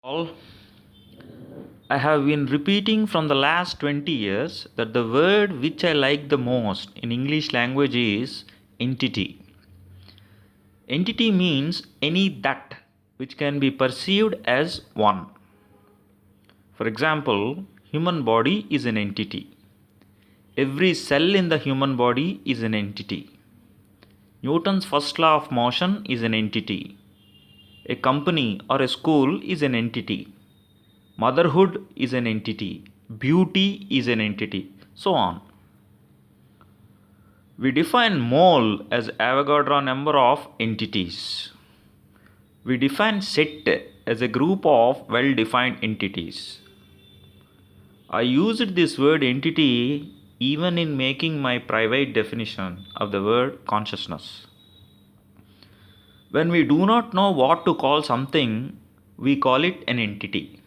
All, I have been repeating from the last 20 years that the word which I like the most in English language is entity. Entity means any that which can be perceived as one. For example, human body is an entity. Every cell in the human body is an entity. Newton's first law of motion is an entity. A company or a school is an entity. Motherhood is an entity. Beauty is an entity. So on. We define mole as Avogadro number of entities. We define set as a group of well-defined entities. I used this word entity even in making my private definition of the word consciousness. When we do not know what to call something, we call it an entity,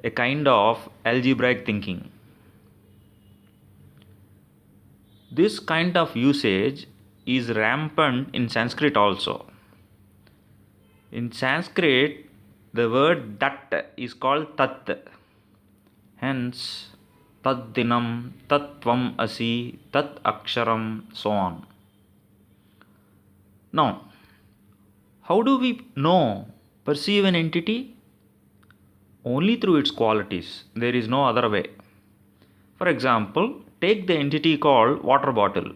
a kind of algebraic thinking. This kind of usage is rampant in Sanskrit also. In Sanskrit, the word that is called tat. Hence, tat dinam, tat tvam asi, tat aksharam, so on. Now, how do we perceive an entity? Only through its qualities. There is no other way. For example, take the entity called water bottle.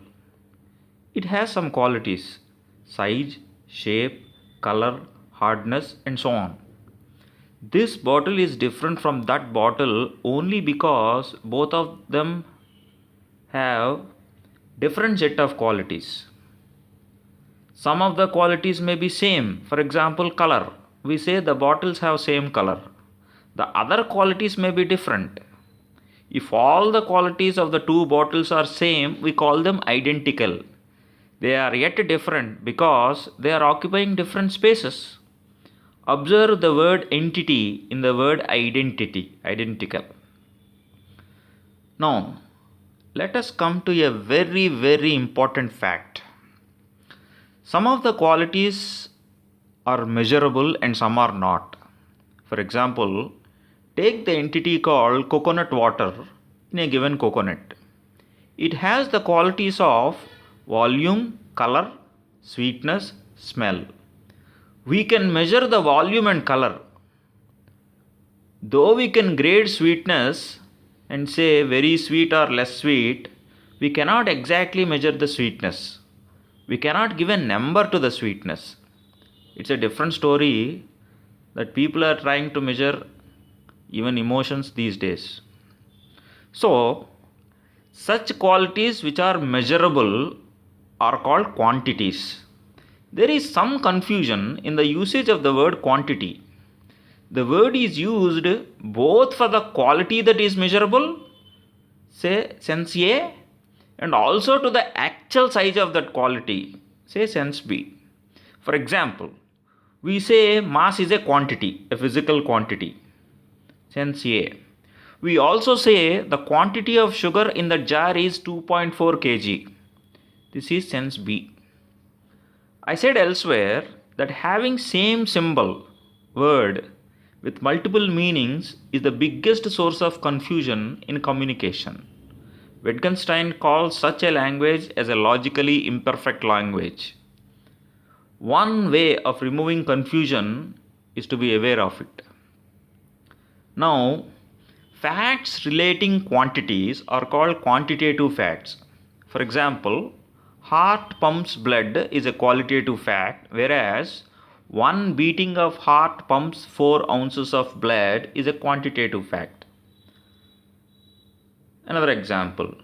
It has some qualities: size, shape, color, hardness, and so on. This bottle is different from that bottle only because both of them have different set of qualities. Some of the qualities may be same. For example, color. We say the bottles have same color. The other qualities may be different. If all the qualities of the two bottles are same, we call them identical. They are yet different because they are occupying different spaces. Observe the word entity in the word identity, identical. Now, let us come to a very, very important fact. Some of the qualities are measurable and some are not. For example, take the entity called coconut water in a given coconut. It has the qualities of volume, color, sweetness, smell. We can measure the volume and color. Though we can grade sweetness and say very sweet or less sweet, we cannot exactly measure the sweetness. We cannot give a number to the sweetness. It's a different story that people are trying to measure even emotions these days. So, such qualities which are measurable are called quantities. There is some confusion in the usage of the word quantity. The word is used both for the quality that is measurable, say sense A, and also to the actual size of that quality, say sense B. For example, we say mass is a quantity, a physical quantity, sense A. We also say the quantity of sugar in the jar is 2.4 kg. This is sense B. I said elsewhere that having same symbol, word, with multiple meanings is the biggest source of confusion in communication. Wittgenstein calls such a language as a logically imperfect language. One way of removing confusion is to be aware of it. Now, facts relating quantities are called quantitative facts. For example, heart pumps blood is a qualitative fact, whereas one beating of heart pumps 4 ounces of blood is a quantitative fact. Another example,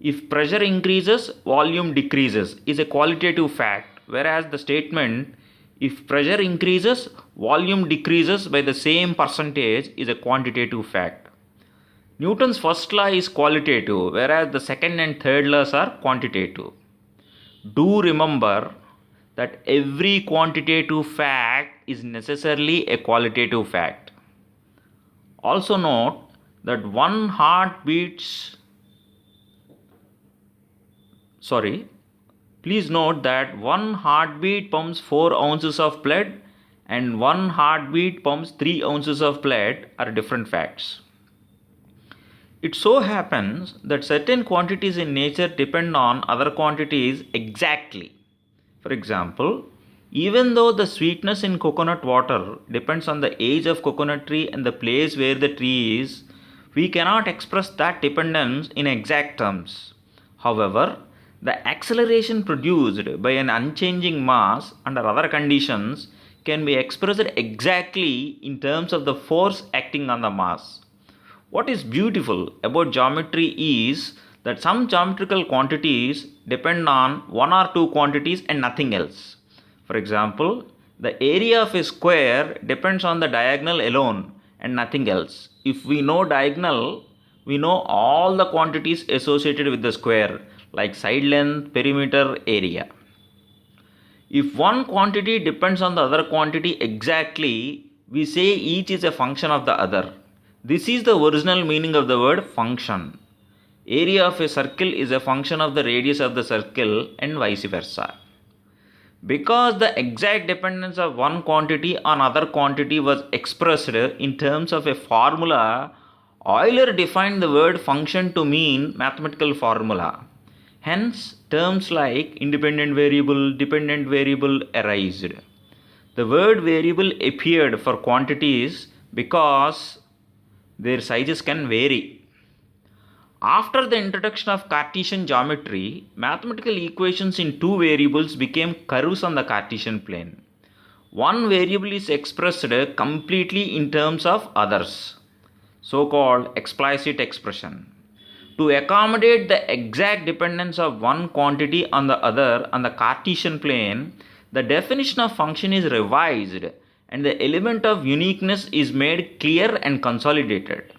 if pressure increases, volume decreases is a qualitative fact, whereas the statement if pressure increases, volume decreases by the same percentage is a quantitative fact. Newton's first law is qualitative, whereas the second and third laws are quantitative. Do remember that every quantitative fact is necessarily a qualitative fact. Also note that please note that one heartbeat pumps 4 ounces of blood and one heartbeat pumps 3 ounces of blood are different facts. It so happens that certain quantities in nature depend on other quantities exactly. For example, even though the sweetness in coconut water depends on the age of coconut tree and the place where the tree is, we cannot express that dependence in exact terms. However, the acceleration produced by an unchanging mass under other conditions can be expressed exactly in terms of the force acting on the mass. What is beautiful about geometry is that some geometrical quantities depend on one or two quantities and nothing else. For example, the area of a square depends on the diagonal alone and nothing else. If we know diagonal, we know all the quantities associated with the square like side length, perimeter, area. If one quantity depends on the other quantity exactly, we say each is a function of the other. This is the original meaning of the word function. Area of a circle is a function of the radius of the circle and vice versa. Because the exact dependence of one quantity on other quantity was expressed in terms of a formula, Euler defined the word function to mean mathematical formula. Hence, terms like independent variable, dependent variable arise. The word variable appeared for quantities because their sizes can vary. After the introduction of Cartesian geometry, mathematical equations in two variables became curves on the Cartesian plane. One variable is expressed completely in terms of others, so-called explicit expression. To accommodate the exact dependence of one quantity on the other on the Cartesian plane, the definition of function is revised and the element of uniqueness is made clear and consolidated.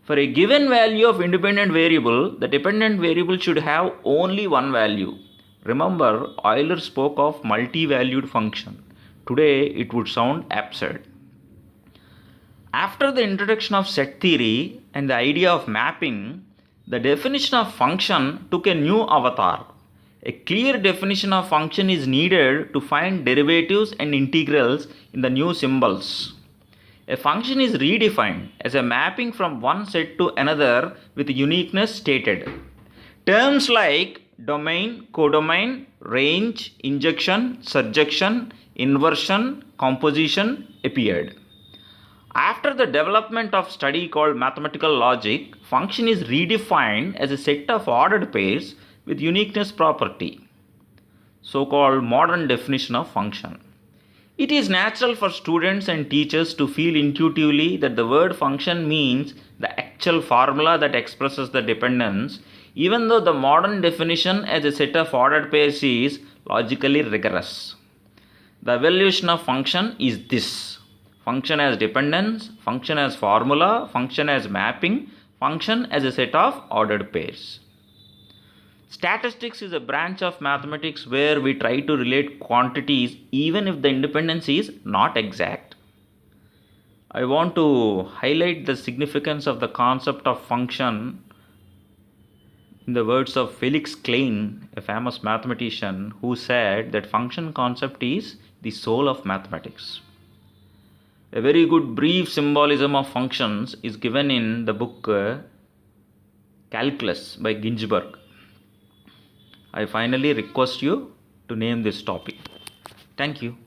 For a given value of independent variable, the dependent variable should have only one value. Remember, Euler spoke of multi-valued function. Today, it would sound absurd. After the introduction of set theory and the idea of mapping, the definition of function took a new avatar. A clear definition of function is needed to find derivatives and integrals in the new symbols. A function is redefined as a mapping from one set to another with uniqueness stated. Terms like domain, codomain, range, injection, surjection, inversion, composition appeared. After the development of study called mathematical logic, function is redefined as a set of ordered pairs with uniqueness property, so-called modern definition of function. It is natural for students and teachers to feel intuitively that the word function means the actual formula that expresses the dependence, even though the modern definition as a set of ordered pairs is logically rigorous. The evolution of function is this: function as dependence, function as formula, function as mapping, function as a set of ordered pairs. Statistics is a branch of mathematics where we try to relate quantities even if the independence is not exact. I want to highlight the significance of the concept of function in the words of Felix Klein, a famous mathematician, who said that function concept is the soul of mathematics. A very good brief symbolism of functions is given in the book Calculus by Ginzburg. I finally request you to name this topic. Thank you.